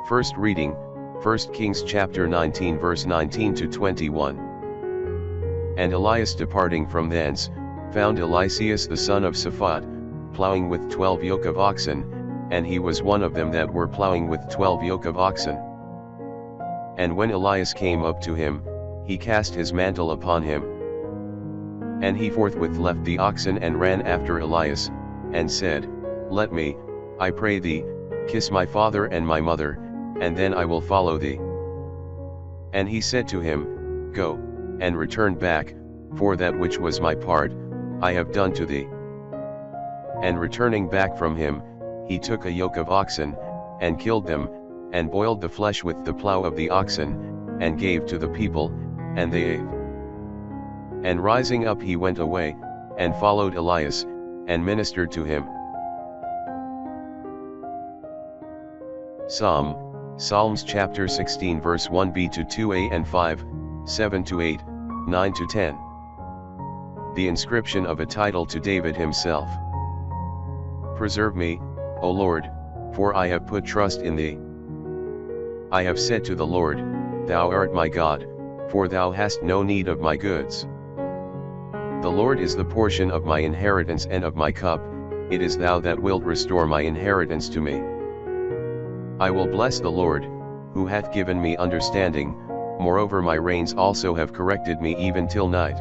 First reading, 1 Kings chapter 19 verse 19 to 21. And Elias departing from thence, found Eliseus the son of Shaphat, plowing with 12 yoke of oxen, and he was one of them that were plowing with 12 yoke of oxen. And when Elias came up to him, he cast his mantle upon him. And he forthwith left the oxen and ran after Elias, and said, Let me, I pray thee, kiss my father and my mother, and then I will follow thee. And he said to him, Go, and return back, for that which was my part, I have done to thee. And returning back from him, he took a yoke of oxen, and killed them, and boiled the flesh with the plow of the oxen, and gave to the people, and they ate. And rising up he went away, and followed Elias, and ministered to him. Psalms chapter 16 verse 1b to 2a and 5, 7 to 8, 9 to 10. The inscription of a title to David himself. Preserve me, O Lord, for I have put trust in thee. I have said to the Lord, Thou art my God, for thou hast no need of my goods. The Lord is the portion of my inheritance and of my cup, it is thou that wilt restore my inheritance to me. I will bless the Lord, who hath given me understanding, moreover my reins also have corrected me even till night.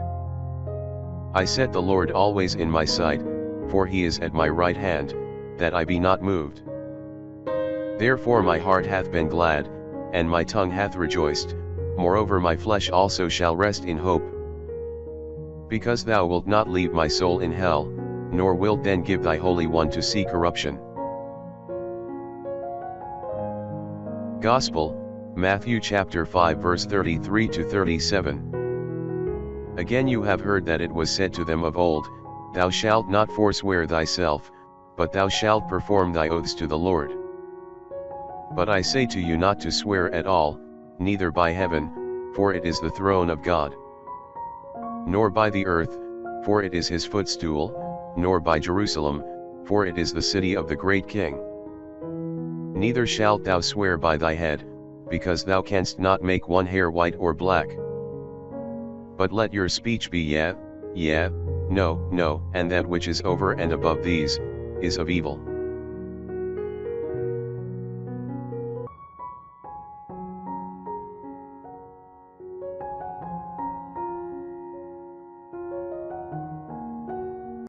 I set the Lord always in my sight, for he is at my right hand, that I be not moved. Therefore my heart hath been glad, and my tongue hath rejoiced, moreover my flesh also shall rest in hope. Because thou wilt not leave my soul in hell, nor wilt then give thy Holy One to see corruption. Gospel, Matthew chapter 5 verse 33 to 37. Again you have heard that it was said to them of old, Thou shalt not forswear thyself, but thou shalt perform thy oaths to the Lord. But I say to you not to swear at all, neither by heaven, for it is the throne of God, nor by the earth, for it is his footstool, nor by Jerusalem, for it is the city of the great King. Neither shalt thou swear by thy head, because thou canst not make one hair white or black. But let your speech be yea, yea, no, no, and that which is over and above these, is of evil.